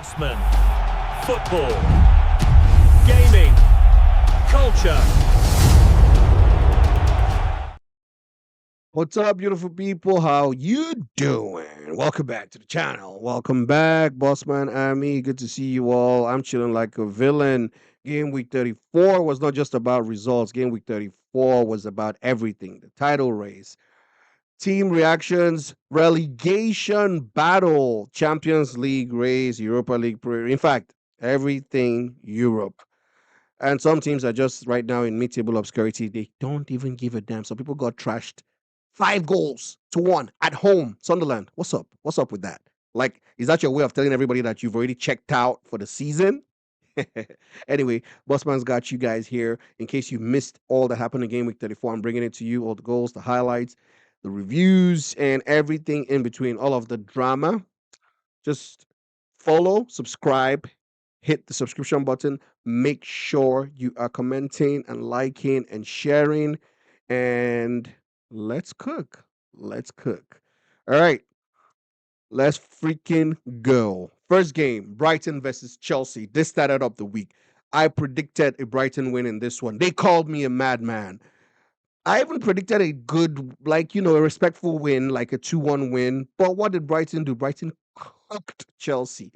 Bossman, football, gaming, culture. What's up, beautiful people? How you doing? Welcome back to the channel. Welcome back, Bossman Army. Good to see you all. I'm chilling like a villain. Game week 34 was not just about results. Game week 34 was about everything. The title race, team reactions, relegation battle, Champions League race, Europa League. In fact, everything Europe. And some teams are just right now in mid-table obscurity. They don't even give a damn. Some people got trashed 5 goals to 1 at home. Sunderland, what's up? What's up with that? Like, is that your way of telling everybody that you've already checked out for the season? Anyway, Bossman's got you guys here in case you missed all that happened in game week 34. I'm bringing it to you, all the goals, the highlights, the reviews, and everything in between, all of the drama. Just follow, subscribe, hit the subscription button. Make sure you are commenting and liking and sharing. And let's cook. Let's cook. All right. Let's freaking go. First game, Brighton versus Chelsea. This started up the week. I predicted a Brighton win in this one. They called me a madman. I even predicted a good, a respectful win, like a 2-1 win. But what did Brighton do? Brighton cooked Chelsea.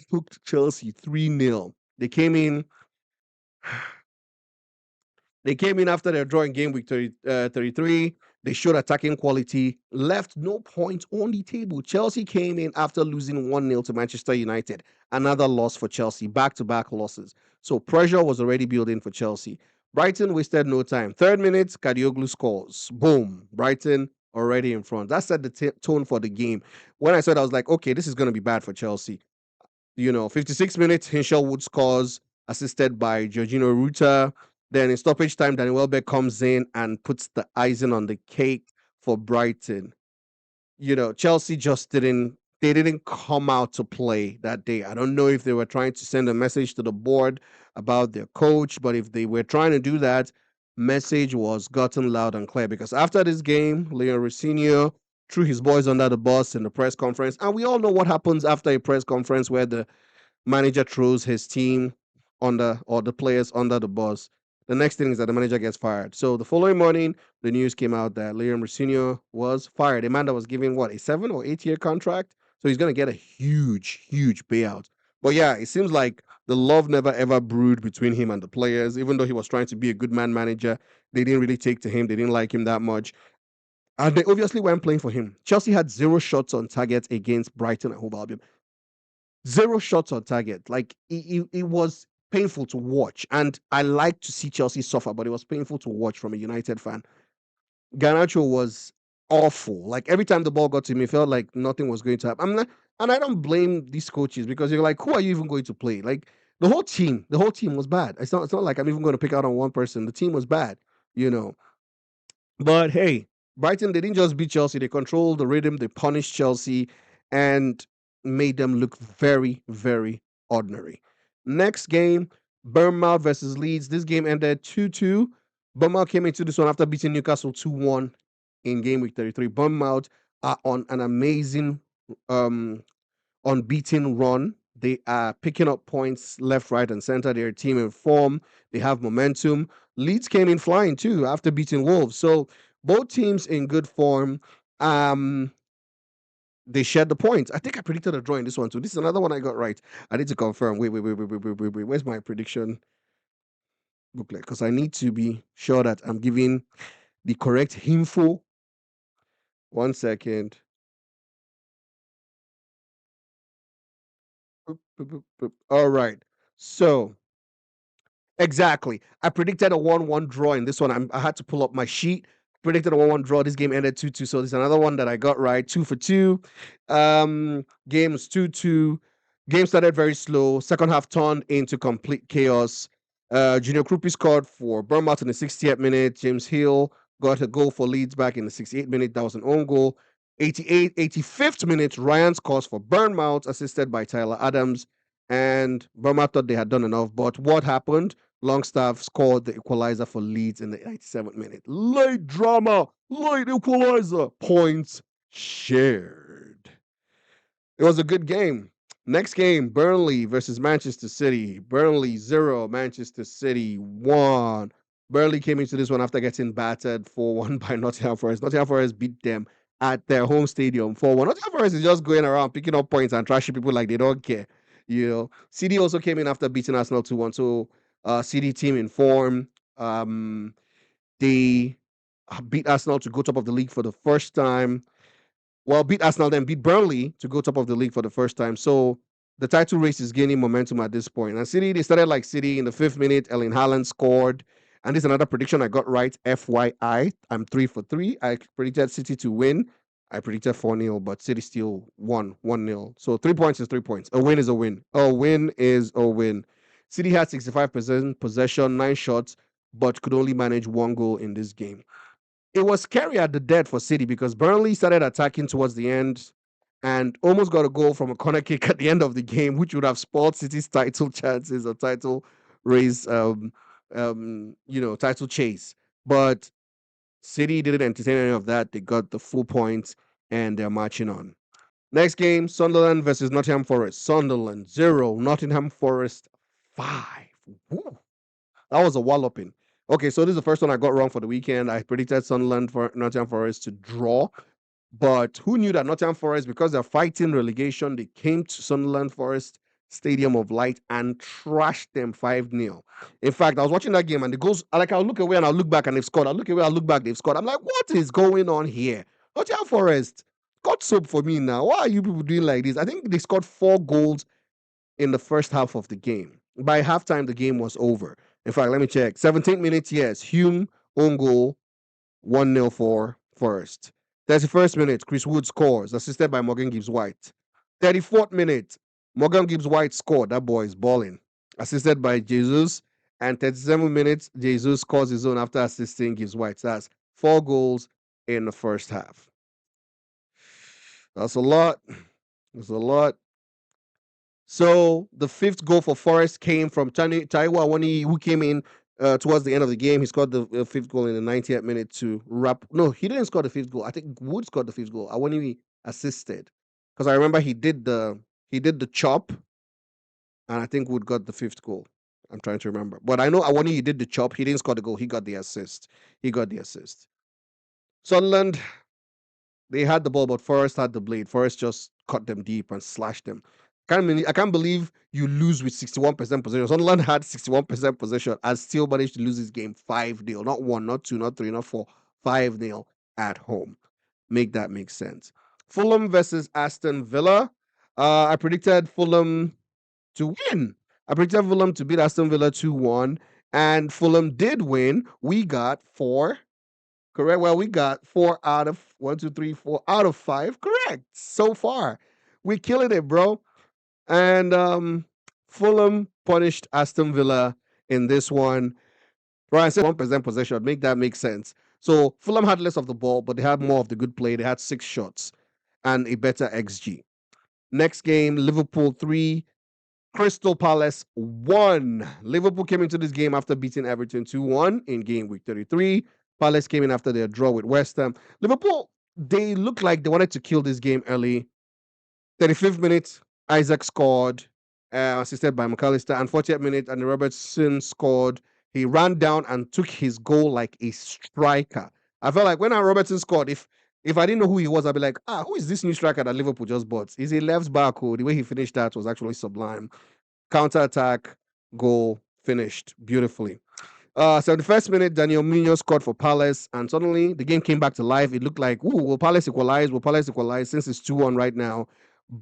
Cooked Chelsea 3-0. They came in. They came in after their draw in game week 33. They showed attacking quality, left no points on the table. Chelsea came in after losing 1-0 to Manchester United. Another loss for Chelsea, back-to-back losses. So pressure was already building for Chelsea. Brighton wasted no time. 3rd minute, Kadioglu scores. Boom. Brighton already in front. That set the tone for the game. When I saw it, I was like, okay, this is going to be bad for Chelsea. 56 minutes, Hinchcliffe scores, assisted by Jorginho Ruta. Then in stoppage time, Danny Welbeck comes in and puts the icing on the cake for Brighton. Chelsea just didn't come out to play that day. I don't know if they were trying to send a message to the board about their coach, but if they were trying to do that, message was gotten loud and clear, because after this game, Leon Rossini threw his boys under the bus in the press conference. And we all know what happens after a press conference where the manager throws his team or the players under the bus. The next thing is that the manager gets fired. So the following morning, the news came out that Liam Rossini was fired. A man that was given, a 7 or 8 year contract? So he's going to get a huge, huge payout. But yeah, it seems like the love never ever brewed between him and the players. Even though he was trying to be a good man manager, they didn't really take to him. They didn't like him that much. And they obviously weren't playing for him. Chelsea had 0 shots on target against Brighton at Hove Albion. 0 shots on target. Like, it was painful to watch. And I like to see Chelsea suffer, but it was painful to watch from a United fan. Garnacho was awful. Like, every time the ball got to him, it felt like nothing was going to happen. And I don't blame these coaches, because you're like, who are you even going to play? Like, the whole team was bad. It's not like I'm even going to pick out on one person. The team was bad, But hey, Brighton, they didn't just beat Chelsea. They controlled the rhythm. They punished Chelsea and made them look very, very ordinary. Next game, Bournemouth versus Leeds. This game ended 2-2. Bournemouth came into this one after beating Newcastle 2-1 in game week 33. Bournemouth are on an amazing unbeaten run. They are picking up points left, right, and center. They're a team in form. They have momentum. Leeds came in flying too after beating Wolves. So both teams in good form. They shared the points. I think I predicted a draw in this one too. This is another one I got right. I need to confirm. Wait. Where's my prediction booklet? Because I need to be sure that I'm giving the correct info. 1 second. All right. So exactly, I predicted a 1-1 draw in this one. I had to pull up my sheet. Predicted a 1-1 draw. This game ended 2-2. So there's another one that I got right. 2 for 2. Games 2-2. Game started very slow. Second half turned into complete chaos. Junior Kroupi scored for Bournemouth in the 60th minute. James Hill got a goal for Leeds back in the 68th minute. That was an own goal. 85th minute, Ryan scores for Bournemouth, assisted by Tyler Adams. And Bournemouth thought they had done enough. But what happened? Longstaff scored the equaliser for Leeds in the 97th minute. Late drama, late equaliser. Points shared. It was a good game. Next game, Burnley versus Manchester City. Burnley 0, Manchester City 1. Burnley came into this one after getting battered 4-1 by Nottingham Forest. Nottingham Forest beat them at their home stadium 4-1. Nottingham Forest is just going around picking up points and trashing people like they don't care. You know, City also came in after beating Arsenal 2-1. So, City team in form. They beat Arsenal to go top of the league for the first time. Well, beat Arsenal, then beat Burnley to go top of the league for the first time. So the title race is gaining momentum at this point. And City, they started like City in the 5th minute. Erling Haaland scored. And this is another prediction I got right. FYI, I'm 3 for 3. I predicted City to win. I predicted 4-0, but City still won 1-0. So 3 points is 3 points. A win is a win. A win is a win. City had 65% possession, 9 shots, but could only manage 1 goal in this game. It was scary at the death for City because Burnley started attacking towards the end and almost got a goal from a corner kick at the end of the game, which would have spoiled City's title chances or title race, title chase. But City didn't entertain any of that. They got the full points and they're marching on. Next game, Sunderland versus Nottingham Forest. Sunderland 0, Nottingham Forest 5. Woo. That was a walloping. Okay, so this is the first one I got wrong for the weekend. I predicted Sunderland for Nottingham Forest to draw. But who knew that Nottingham Forest, because they're fighting relegation, they came to Sunderland Forest Stadium of Light and trashed them 5-0. In fact, I was watching that game and the goals, like I'll look away and I'll look back and they've scored. I'll look away, I'll look back, they've scored. I'm like, what is going on here? Nottingham Forest, got soap for me now. Why are you people doing like this? I think they scored 4 goals in the first half of the game. By halftime, the game was over. In fact, let me check. 17th minute, yes. Hume, own goal, 1-0 for Forest. 31st minute, Chris Wood scores, assisted by Morgan Gibbs-White. 34th minute, Morgan Gibbs-White scored. That boy is balling. Assisted by Jesus. And 37 minutes, Jesus scores his own after assisting Gibbs-White. That's 4 goals in the first half. That's a lot. That's a lot. So the 5th goal for Forest came from Taiwo Awoniyi, who came in towards the end of the game. He scored the 5th goal in the 90th minute to wrap. No, he didn't score the 5th goal. I think Wood scored the 5th goal. Awoniyi assisted because I remember he did the chop, and I think Wood got the 5th goal. I'm trying to remember, but I know Awoniyi did the chop. He didn't score the goal. He got the assist. Sunderland, they had the ball, but Forest had the blade. Forest just cut them deep and slashed them. I can't believe you lose with 61% possession. Sunderland had 61% possession and still managed to lose this game 5-0. Not 1, not 2, not 3, not 4. 5-0 at home. Make that make sense. Fulham versus Aston Villa. I predicted Fulham to win. I predicted Fulham to beat Aston Villa 2-1. And Fulham did win. We got 4. Correct. Well, we got 4 out of 1, 2, 3, 4 out of 5. Correct. So far. We're killing it, bro. And Fulham punished Aston Villa in this one. Right, I said 1% possession. Make that make sense. So Fulham had less of the ball, but they had more of the good play. They had 6 shots and a better XG. Next game, Liverpool 3, Crystal Palace 1. Liverpool came into this game after beating Everton 2-1 in game week 33. Palace came in after their draw with West Ham. Liverpool, they looked like they wanted to kill this game early. 35th minute, Isaac scored, assisted by McAllister. And 40th minute, and Robertson scored. He ran down and took his goal like a striker. I felt like when Robertson scored, if I didn't know who he was, I'd be like, who is this new striker that Liverpool just bought? He's a left back. The way he finished that was actually sublime. Counter-attack, goal, finished beautifully. 71st minute, Daniel Munoz scored for Palace, and suddenly the game came back to life. It looked like, will Palace equalize? Will Palace equalize? Since it's 2-1 right now.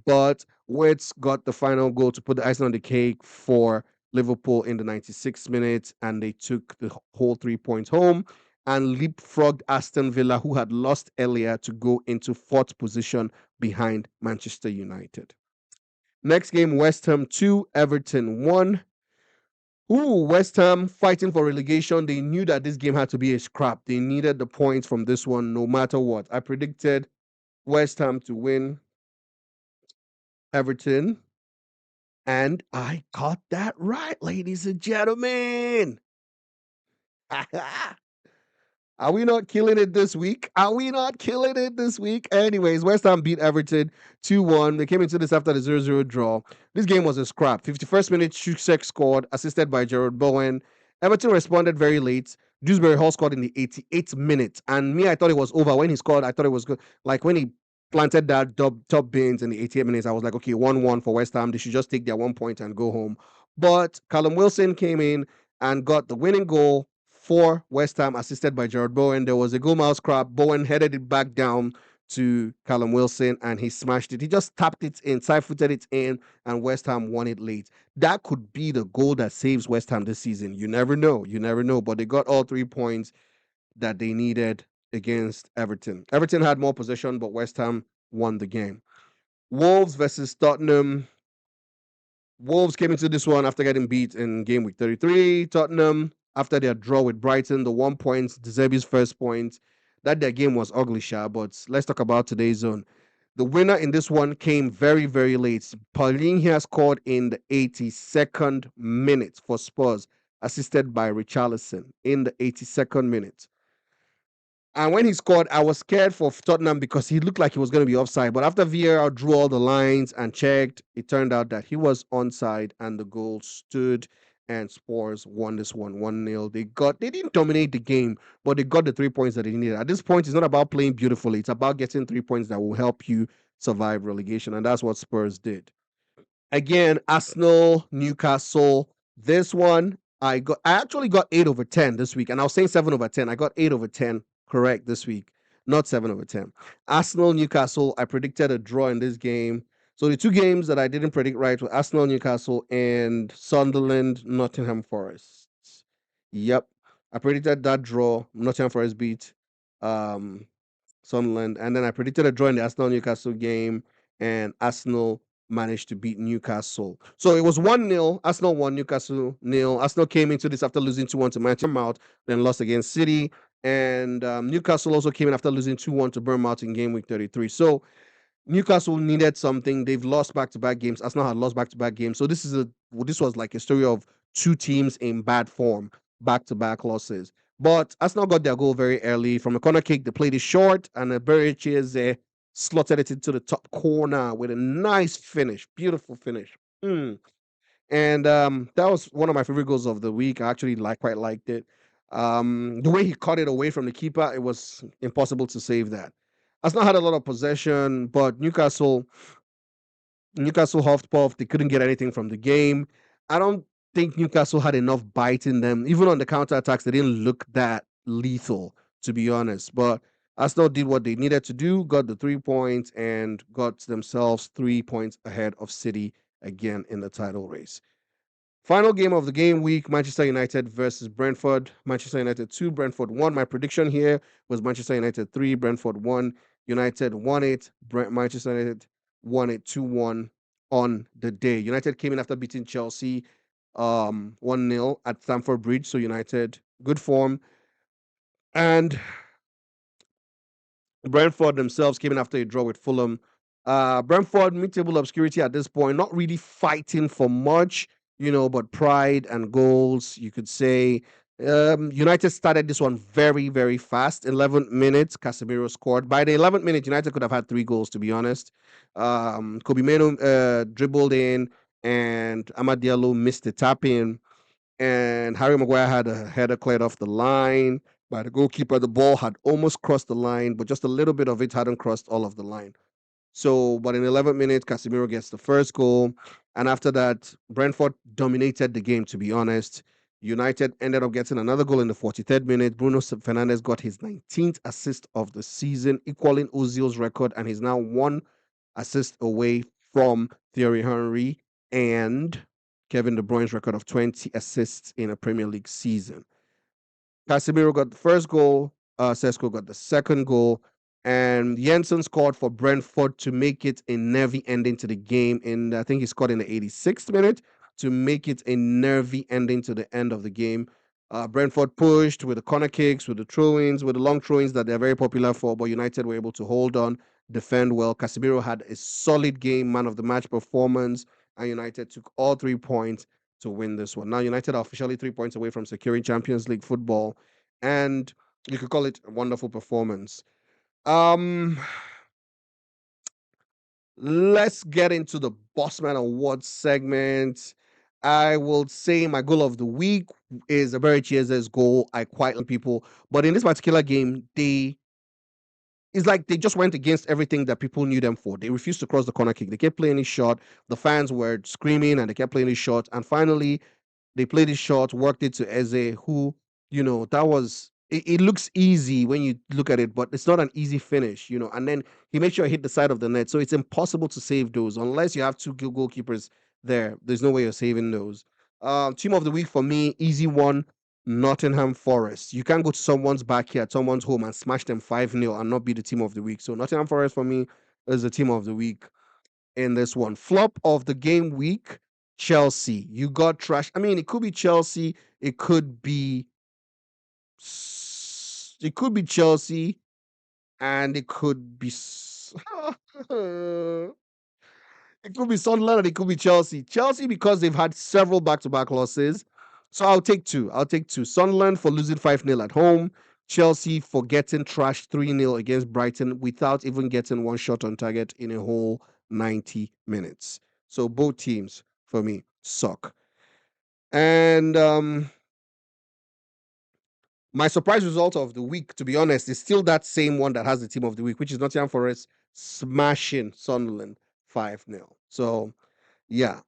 But Wirtz got the final goal to put the icing on the cake for Liverpool in the 96th minute, and they took the whole 3 points home and leapfrogged Aston Villa, who had lost earlier, to go into 4th position behind Manchester United. Next game, West Ham 2, Everton 1. West Ham fighting for relegation. They knew that this game had to be a scrap. They needed the points from this one no matter what. I predicted West Ham to win Everton, and I got that right, ladies and gentlemen. Are we not killing it this week? Are we not killing it this week? Anyways, West Ham beat Everton 2-1. They came into this after the 0-0 draw. This game was a scrap. 51st minute, Shusek scored, assisted by Gerald Bowen. Everton responded very late. Dewsbury Hall scored in the 88th minute. And me, I thought it was over. When he scored, I thought it was good. Like when he planted that top bins in the 88 minutes, I was like, okay, 1-1 for West Ham. They should just take their 1 point and go home. But Callum Wilson came in and got the winning goal for West Ham, assisted by Gerard Bowen. There was a goal mouth scrap. Bowen headed it back down to Callum Wilson and he smashed it. He just tapped it in, side-footed it in, and West Ham won it late. That could be the goal that saves West Ham this season. You never know. You never know. But they got all 3 points that they needed against Everton. Everton had more possession, but West Ham won the game. Wolves versus Tottenham. Wolves came into this one after getting beat in game week 33. Tottenham, after their draw with Brighton, the 1 point, Deserby's first point. That their game was ugly, but let's talk about today's zone. The winner in this one came very, very late. Paulinho scored in the 82nd minute for Spurs, assisted by Richarlison in the 82nd minute. And when he scored, I was scared for Tottenham because he looked like he was going to be offside. But after VAR drew all the lines and checked, it turned out that he was onside and the goal stood. And Spurs won this one 1-0. They didn't dominate the game, but they got the 3 points that they needed. At this point, it's not about playing beautifully. It's about getting 3 points that will help you survive relegation. And that's what Spurs did. Again, Arsenal, Newcastle. This one, I actually got 8/10 this week, and I was saying 7/10. I got 8/10 correct this week, not 7/10. Arsenal, Newcastle. I predicted a draw in this game. So the 2 games that I didn't predict right were Arsenal, Newcastle, and Sunderland, Nottingham Forest. Yep, I predicted that draw. Nottingham Forest beat Sunderland, and then I predicted a draw in the Arsenal Newcastle game, and Arsenal managed to beat Newcastle. So it was 1-0. Arsenal won, Newcastle 0. Arsenal came into this after losing 2-1 to Manchester United, then lost against City, and Newcastle also came in after losing 2-1 to Bournemouth in game week 33. So Newcastle needed something. They've lost back-to-back games. Arsenal had lost back-to-back games. So this was like a story of 2 teams in bad form, back-to-back losses. But Arsenal got their goal very early from a corner kick. They played it short, and Berichez slotted it into the top corner with a nice finish, beautiful finish. And that was one of my favorite goals of the week. I actually quite liked it. The way he caught it away from the keeper, it was impossible to save that. Arsenal had a lot of possession, but Newcastle huffed puffed. They couldn't get anything from the game. I don't think Newcastle had enough bite in them. Even on the counterattacks, they didn't look that lethal, to be honest. But Arsenal did what they needed to do, got the 3 points, and got themselves 3 points ahead of City again in the title race. Final game of the game week, Manchester United versus Brentford. Manchester United 2, Brentford 1. My prediction here was Manchester United 3, Brentford 1. United won it. Manchester United won it 2-1 on the day. United came in after beating Chelsea 1-0 at Stamford Bridge. So United, good form. And Brentford themselves came in after a draw with Fulham. Brentford, mid-table obscurity at this point, not really fighting for much, but pride and goals, you could say. United started this one very, very fast. 11 minutes, Casemiro scored. By the 11th minute, United could have had 3 goals, to be honest. Kobe Meno dribbled in, and Amad Diallo missed the tap-in. And Harry Maguire had a header cleared off the line by the goalkeeper. The ball had almost crossed the line, but just a little bit of it hadn't crossed all of the line. So, but in 11 minutes, Casemiro gets the first goal. And after that, Brentford dominated the game, to be honest. United ended up getting another goal in the 43rd minute. Bruno Fernandes got his 19th assist of the season, equaling Ozil's record, and he's now 1 assist away from Thierry Henry and Kevin De Bruyne's record of 20 assists in a Premier League season. Casemiro got the first goal. Sesko got the second goal. And Jensen scored for Brentford to make it a nervy ending to the game. And I think he scored in the 86th minute to make it a nervy ending to the end of the game. Brentford pushed with the corner kicks, with the throw-ins, with the long throw-ins that they're very popular for, but United were able to hold on, defend well. Casemiro had a solid game, man of the match performance, and United took all 3 points to win this one. Now United are officially 3 points away from securing Champions League football. And You could call it a wonderful performance. Um, let's get into the Bossman Awards segment. I will say my goal of the week is a very Chies's goal. I quite like people, but in this particular game, it's like they just went against everything that people knew them for. They refused to cross the corner kick. They kept playing his shot. The fans were screaming and they kept playing his shot. And finally, they played it short, worked it to Eze, who, that was it looks easy when you look at it, but it's not an easy finish, And then he made sure he hit the side of the net. So it's impossible to save those unless you have two goalkeepers there. There's no way you're saving those. Team of the week for me, easy one. Nottingham Forest. You can't go to someone's backyard, someone's home, and smash them 5-0 and not be the team of the week. So Nottingham Forest for me is the team of the week in this one. Flop of the game week, Chelsea. You got trash. I mean, it could be Chelsea. It could be Chelsea, and it could be it could be Sunderland and it could be Chelsea. Chelsea because they've had several back-to-back losses. So I'll take two. Sunderland for losing 5-0 at home. Chelsea for getting trashed 3-0 against Brighton without even getting one shot on target in a whole 90 minutes. So both teams for me suck. And my surprise result of the week, to be honest, is still that same one that has the team of the week, which is Nottingham Forest smashing Sunderland 5-0. So yeah,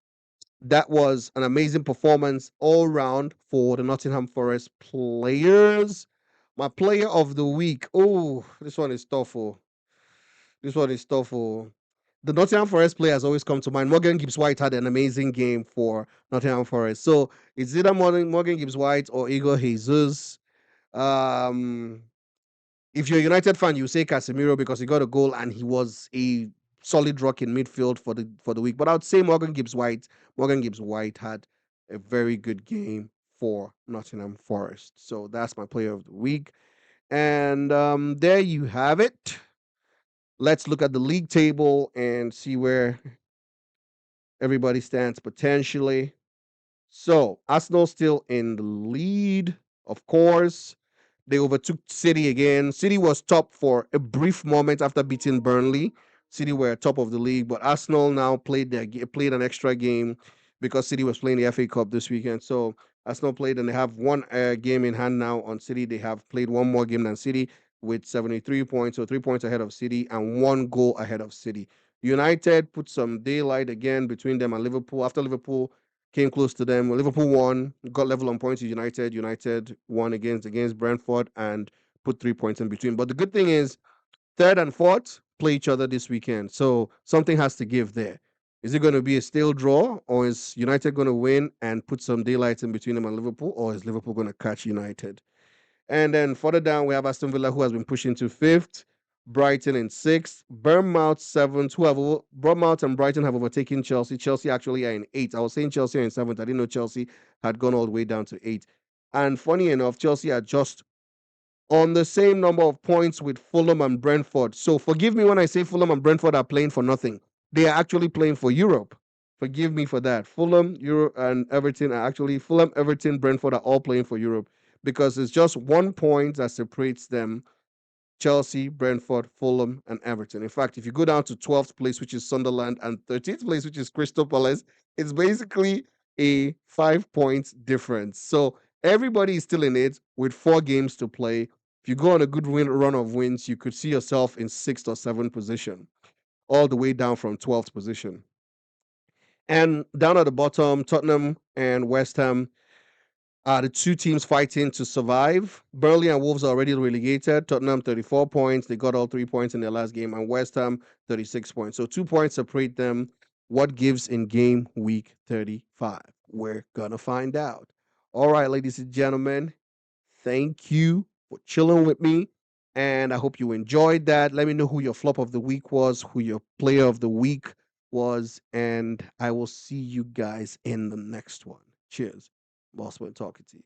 that was an amazing performance all round for the Nottingham Forest players. My player of the week. Oh, this one is tough. The Nottingham Forest players always come to mind. Morgan Gibbs-White had an amazing game for Nottingham Forest. So it's either Morgan Gibbs-White or Igor Jesus. If you're a United fan, you say Casemiro because he got a goal and he was a solid rock in midfield for the week. But I would say Morgan Gibbs-White. Morgan Gibbs-White had a very good game for Nottingham Forest. So that's my player of the week. And there you have it. Let's look at the league table and see where everybody stands potentially. So Arsenal still in the lead, of course. They overtook City again. City was top for a brief moment after beating Burnley. City were top of the league, but Arsenal now played an extra game because City was playing the FA Cup this weekend. So Arsenal played and they have one game in hand now on City. They have played one more game than City with 73 points, so 3 points ahead of City and one goal ahead of City. United put some daylight again between them and Liverpool. After Liverpool came close to them. Liverpool won, got level on points with United. United won against Brentford and put 3 points in between. But the good thing is, third and fourth play each other this weekend. So something has to give there. Is it going to be a stale draw, or is United going to win and put some daylight in between them and Liverpool, or is Liverpool going to catch United? And then further down, we have Aston Villa, who has been pushing to fifth. Brighton in sixth, Bournemouth seventh. Bournemouth and Brighton have overtaken Chelsea. Chelsea actually are in eighth. I was saying Chelsea are in seventh. I didn't know Chelsea had gone all the way down to eight. And funny enough, Chelsea are just on the same number of points with Fulham and Brentford. So forgive me when I say Fulham and Brentford are playing for nothing. They are actually playing for Europe. Forgive me for that. Fulham, Everton, Brentford are all playing for Europe because it's just 1 point that separates them. Chelsea, Brentford, Fulham, and Everton. In fact, if you go down to 12th place, which is Sunderland, and 13th place, which is Crystal Palace, it's basically a 5 points difference. So everybody is still in it with 4 games to play. If you go on a good run of wins, you could see yourself in 6th or 7th position, all the way down from 12th position. And down at the bottom, Tottenham and West Ham are the two teams fighting to survive. Burnley and Wolves are already relegated. Tottenham 34 points. They got all 3 points in their last game. And West Ham 36 points. So 2 points separate them. What gives in game week 35? We're going to find out. All right, ladies and gentlemen, thank you for chilling with me. And I hope you enjoyed that. Let me know who your flop of the week was, who your player of the week was. And I will see you guys in the next one. Cheers. Bossman talking to you.